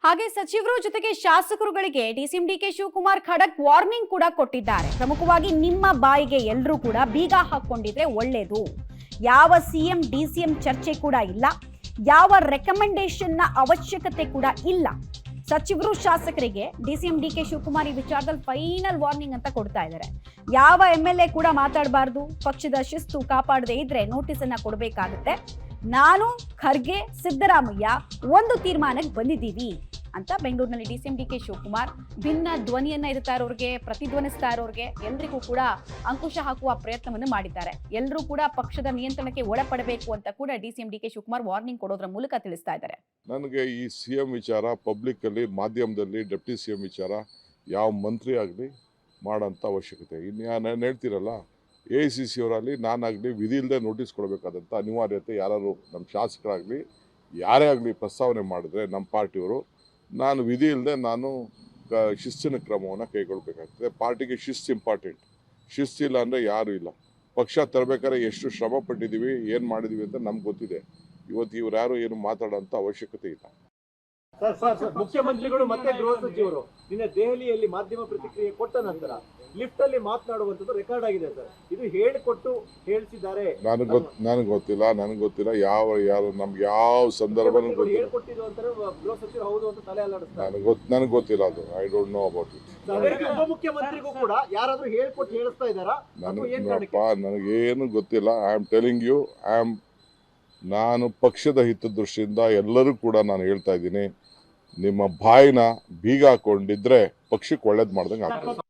ಹಾಗೆ ಸಚಿವರು ಜೊತೆಗೆ ಶಾಸಕರುಗಳಿಗೆ ಡಿಸಿಎಂ ಡಿಕೆ ಶಿವಕುಮಾರ್ ಖಡಕ್ ವಾರ್ನಿಂಗ್ ಕೂಡ ಕೊಟ್ಟಿದ್ದಾರೆ. ಪ್ರಮುಖವಾಗಿ ನಿಮ್ಮ ಬಾಯಿಗೆ ಎಲ್ಲರೂ ಕೂಡ ಬೀಗ ಹಾಕೊಂಡಿದ್ರೆ ಒಳ್ಳೇದು. ಯಾವ ಸಿಎಂ ಡಿಸಿಎಂ ಚರ್ಚೆ ಕೂಡ ಇಲ್ಲ, ಯಾವ ರೆಕಮೆಂಡೇಶನ್ ನ ಅವಶ್ಯಕತೆ ಕೂಡ ಇಲ್ಲ. ಸಚಿವರು ಶಾಸಕರಿಗೆ ಡಿಸಿಎಂ ಡಿಕೆ ಶಿವಕುಮಾರ್ ಈ ವಿಚಾರದಲ್ಲಿ ಫೈನಲ್ ವಾರ್ನಿಂಗ್ ಅಂತ ಕೊಡ್ತಾ ಇದ್ದಾರೆ. ಯಾವ ಎಂಎಲ್ಎ ಕೂಡ ಮಾತಾಡಬಾರ್ದು, ಪಕ್ಷದ ಶಿಸ್ತು ಕಾಪಾಡದೇ ಇದ್ರೆ ನೋಟಿಸ್ ಅನ್ನ ಕೊಡಬೇಕಾಗುತ್ತೆ. ನಾನು ಖರ್ಗೆ ಸಿದ್ದರಾಮಯ್ಯ ಒಂದು ತೀರ್ಮಾನಕ್ಕೆ ಬಂದಿದ್ದೀವಿ ಅಂತ ಬೆಂಗಳೂರಿನಲ್ಲಿ ಡಿಸಿಎಂ ಡಿಕೆ ಶಿವಕುಮಾರ್ ಭಿನ್ನ ಧ್ವನಿಯನ್ನ ಇರ್ತಾ ಇರೋರಿಗೆ, ಪ್ರತಿಧ್ವನಿಸ್ತಾ ಇರೋರಿಗೆ ಎಲ್ರಿಗೂ ಕೂಡ ಅಂಕುಶ ಹಾಕುವ ಪ್ರಯತ್ನವನ್ನು ಮಾಡಿದ್ದಾರೆ. ಎಲ್ಲರೂ ಕೂಡ ಪಕ್ಷದ ನಿಯಂತ್ರಣಕ್ಕೆ ಒಳಪಡಬೇಕು ಅಂತ ಕೂಡ ಡಿಸಿಎಂ ಡಿಕೆ ಶಿವಕುಮಾರ್ ವಾರ್ನಿಂಗ್ ಕೊಡೋದ್ರ ಮೂಲಕ ತಿಳಿಸ್ತಾ ಇದ್ದಾರೆ. ನನಗೆ ಈ ಸಿಎಂ ವಿಚಾರ ಪಬ್ಲಿಕ್ ಅಲ್ಲಿ ಮಾಧ್ಯಮದಲ್ಲಿ ಡೆಪ್ಟಿ ಸಿಎಂ ವಿಚಾರ ಯಾವ ಮಂತ್ರಿ ಆಗಲಿ ಮಾಡೋಂಥ ಅವಶ್ಯಕತೆ ನಾನು ಹೇಳ್ತಿರಲ್ಲ. AICC ಅವರಲ್ಲಿ ನಾನಾಗಲಿ ವಿಧಿ ಇಲ್ಲದೆ ನೋಟಿಸ್ ಕೊಡಬೇಕಾದಂಥ ಅನಿವಾರ್ಯತೆ ಯಾರು ನಮ್ಮ ಶಾಸಕರಾಗಲಿ ಯಾರೇ ಆಗಲಿ ಪ್ರಸ್ತಾವನೆ ಮಾಡಿದ್ರೆ ನಮ್ಮ ಪಾರ್ಟಿಯವರು ನಾನು ವಿಧಿ ಇಲ್ಲದೆ ನಾನು ಶಿಸ್ತಿನ ಕ್ರಮವನ್ನು ಕೈಗೊಳ್ಳಬೇಕಾಗ್ತದೆ. ಪಾರ್ಟಿಗೆ ಶಿಸ್ತು ಇಂಪಾರ್ಟೆಂಟ್. ಶಿಸ್ತಿಲ್ಲ ಅಂದರೆ ಯಾರೂ ಇಲ್ಲ. ಪಕ್ಷ ತರಬೇಕಾದ್ರೆ ಎಷ್ಟು ಶ್ರಮ ಪಟ್ಟಿದ್ದೀವಿ, ಏನು ಮಾಡಿದ್ದೀವಿ ಅಂತ ನಮ್ಗೆ ಗೊತ್ತಿದೆ. ಇವತ್ತು ಇವ್ರು ಯಾರು ಏನು ಮಾತಾಡೋಂಥ ಅವಶ್ಯಕತೆ ಇಲ್ಲ. ಸರ್, ಮುಖ್ಯಮಂತ್ರಿಗಳು ಮತ್ತೆ ಗೃಹ ಸಚಿವರು ನಿನ್ನೆ ದೆಹಲಿಯಲ್ಲಿ ಮಾಧ್ಯಮ ಪ್ರತಿಕ್ರಿಯೆ ಕೊಟ್ಟ ನಂತರ ಲಿಫ್ಟ್ ಅಲ್ಲಿ ಮಾತನಾಡುವಂತದ್ದು ರೆಕಾರ್ಡ್ ಆಗಿದೆ ಸರ್. ಇದು ಹೇಳಿಕೊಟ್ಟು ಹೇಳಿಸಿದ್ದಾರೆ. ನನಗೆ ಗೊತ್ತಿಲ್ಲ ಯಾರು ನಮ್ಗೆ ಯಾವ ಸಂದರ್ಭ ಹೇಳ್ಕೊಟ್ಟಿದ್ದು ಅಂತಾರೆ ಗೃಹ ಸಚಿವರು ಹೌದು ಅಂತ ತಲೆ ಅಲ್ಲಾಡಿಸ್ತಾರೆ. ನನಗೆ ಗೊತ್ತಿಲ್ಲ ಅದು. I don't know about it. ಉಪಮುಖ್ಯಮಂತ್ರಿಗೂ ಕೂಡ ಯಾರಾದ್ರೂ ಹೇಳ್ಕೊಟ್ಟು ಹೇಳಿಸ್ತಾ ಇದ್ದಾರಾ? ನನಗೇನು ಗೊತ್ತಿಲ್ಲ. ಐ ಆಮ್ ಟೆಲಿಂಗ್ ಯು, ನಾನು ಪಕ್ಷದ ಹಿತದೃಷ್ಟಿಯಿಂದ ಎಲ್ಲರೂ ಕೂಡ ನಾನು ಹೇಳ್ತಾ ಇದ್ದೀನಿ, ನಿಮ್ಮ ಬಾಯಿನ ಬೀಗ ಹಾಕೊಂಡಿದ್ರೆ ಪಕ್ಷಕ್ಕೆ ಒಳ್ಳೇದು ಮಾಡ್ದಂಗೆ ಆಗ್ತದೆ.